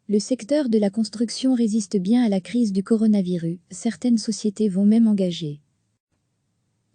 Le secteur de la construction résiste bien à la crise du coronavirus, certaines sociétés vont même engager.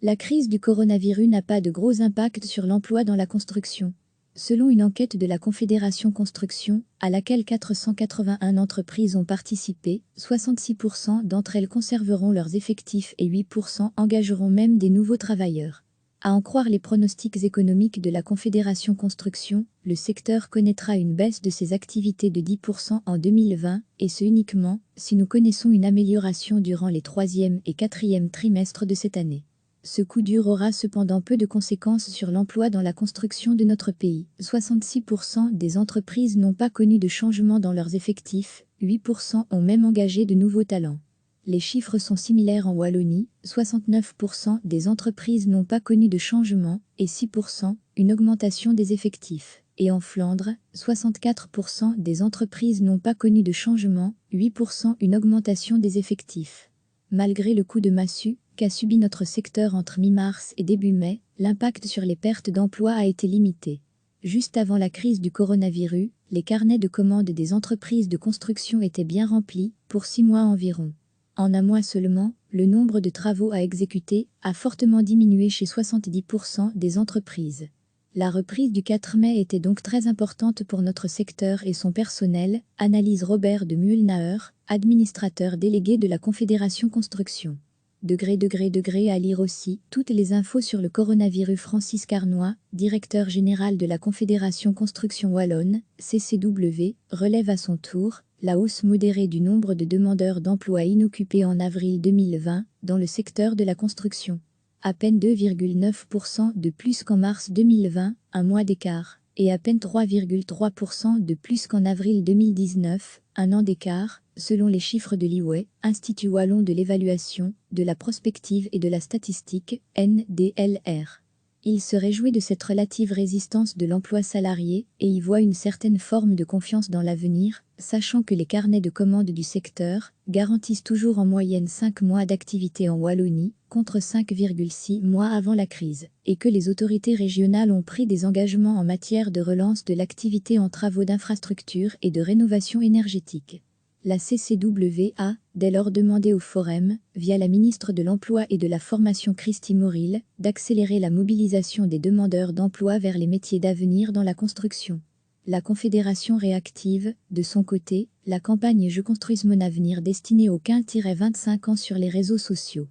La crise du coronavirus n'a pas de gros impact sur l'emploi dans la construction. Selon une enquête de la Confédération Construction, à laquelle 481 entreprises ont participé, 66% d'entre elles conserveront leurs effectifs et 8% engageront même des nouveaux travailleurs. À en croire les pronostics économiques de la Confédération Construction, le secteur connaîtra une baisse de ses activités de 10% en 2020, et ce uniquement si nous connaissons une amélioration durant les 3e et 4e trimestres de cette année. Ce coup dur aura cependant peu de conséquences sur l'emploi dans la construction de notre pays. 66% des entreprises n'ont pas connu de changement dans leurs effectifs, 8% ont même engagé de nouveaux talents. Les chiffres sont similaires en Wallonie, 69% des entreprises n'ont pas connu de changement, et 6% une augmentation des effectifs. Et en Flandre, 64% des entreprises n'ont pas connu de changement, 8% une augmentation des effectifs. Malgré le coup de massue qu'a subi notre secteur entre mi-mars et début mai, l'impact sur les pertes d'emplois a été limité. Juste avant la crise du coronavirus, les carnets de commandes des entreprises de construction étaient bien remplis, pour 6 mois environ. En un mois seulement, le nombre de travaux à exécuter a fortement diminué chez 70% des entreprises. La reprise du 4 mai était donc très importante pour notre secteur et son personnel, analyse Robert de Muehlnaer, administrateur délégué de la Confédération Construction. À lire aussi toutes les infos sur le coronavirus. Francis Carnoy, directeur général de la Confédération Construction Wallonne, CCW, relève à son tour la hausse modérée du nombre de demandeurs d'emploi inoccupés en avril 2020 dans le secteur de la construction. À peine 2,9% de plus qu'en mars 2020, un mois d'écart, et à peine 3,3% de plus qu'en avril 2019, un an d'écart, selon les chiffres de l'IWE, Institut Wallon de l'évaluation, de la prospective et de la statistique, NDLR. Il se réjouit de cette relative résistance de l'emploi salarié et y voit une certaine forme de confiance dans l'avenir, sachant que les carnets de commandes du secteur garantissent toujours en moyenne 5 mois d'activité en Wallonie, contre 5,6 mois avant la crise, et que les autorités régionales ont pris des engagements en matière de relance de l'activité en travaux d'infrastructure et de rénovation énergétique. La CCW a, dès lors, demandé au Forum, via la ministre de l'Emploi et de la Formation Christy Moril, d'accélérer la mobilisation des demandeurs d'emploi vers les métiers d'avenir dans la construction. La Confédération réactive, de son côté, la campagne Je construise mon avenir destinée aux 15-25 ans sur les réseaux sociaux.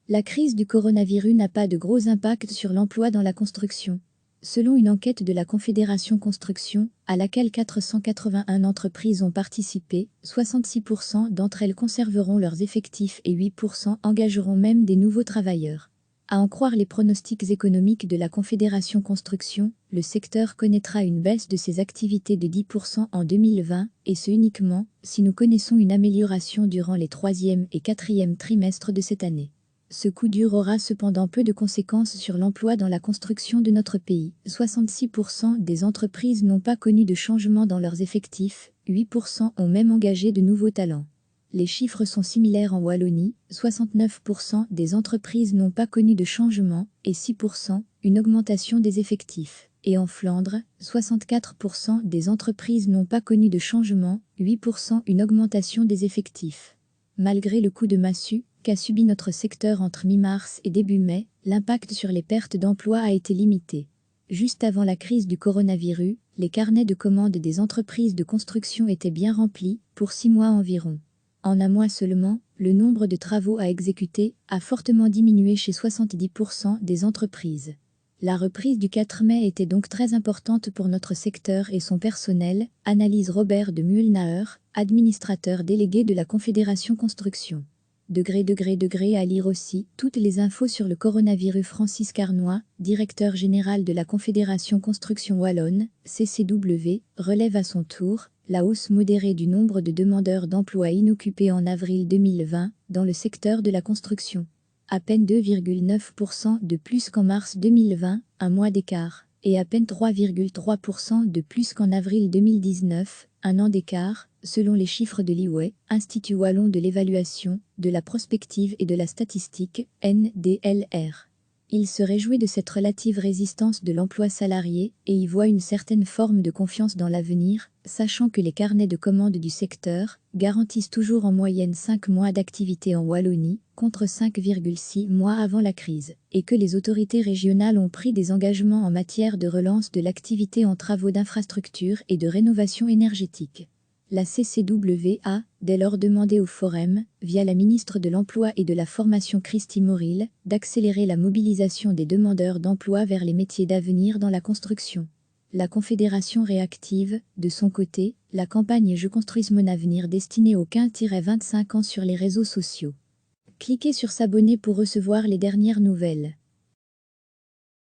La crise du coronavirus n'a pas de gros impact sur l'emploi dans la construction. Selon une enquête de la Confédération Construction, à laquelle 481 entreprises ont participé, 66% d'entre elles conserveront leurs effectifs et 8% engageront même des nouveaux travailleurs. À en croire les pronostics économiques de la Confédération Construction, le secteur connaîtra une baisse de ses activités de 10% en 2020, et ce uniquement si nous connaissons une amélioration durant les 3e et 4e trimestres de cette année. Ce coup dur aura cependant peu de conséquences sur l'emploi dans la construction de notre pays. 66% des entreprises n'ont pas connu de changement dans leurs effectifs, 8% ont même engagé de nouveaux talents. Les chiffres sont similaires en Wallonie, 69% des entreprises n'ont pas connu de changement, et 6% une augmentation des effectifs. Et en Flandre, 64% des entreprises n'ont pas connu de changement, 8% une augmentation des effectifs. Malgré le coup de massue qu'a subi notre secteur entre mi-mars et début mai, l'impact sur les pertes d'emplois a été limité. Juste avant la crise du coronavirus, les carnets de commandes des entreprises de construction étaient bien remplis, pour 6 mois environ. En un mois seulement, le nombre de travaux à exécuter a fortement diminué chez 70% des entreprises. La reprise du 4 mai était donc très importante pour notre secteur et son personnel, analyse Robert de Muehlnaer, administrateur délégué de la Confédération Construction. À lire aussi toutes les infos sur le coronavirus. Francis Carnoy, directeur général de la Confédération Construction Wallonne, CCW, relève à son tour la hausse modérée du nombre de demandeurs d'emploi inoccupés en avril 2020 dans le secteur de la construction. À peine 2,9% de plus qu'en mars 2020, un mois d'écart, et à peine 3,3% de plus qu'en avril 2019, un an d'écart, selon les chiffres de l'IWE, Institut Wallon de l'évaluation, de la prospective et de la statistique, NDLR. Il se réjouit de cette relative résistance de l'emploi salarié et y voit une certaine forme de confiance dans l'avenir, sachant que les carnets de commandes du secteur garantissent toujours en moyenne 5 mois d'activité en Wallonie, contre 5,6 mois avant la crise, et que les autorités régionales ont pris des engagements en matière de relance de l'activité en travaux d'infrastructure et de rénovation énergétique. La CCW a, dès lors, demandé au Forum, via la ministre de l'Emploi et de la Formation Christy Morrill, d'accélérer la mobilisation des demandeurs d'emploi vers les métiers d'avenir dans la construction. La Confédération réactive, de son côté, la campagne Je construise mon avenir destinée aux 15-25 ans sur les réseaux sociaux. Cliquez sur s'abonner pour recevoir les dernières nouvelles.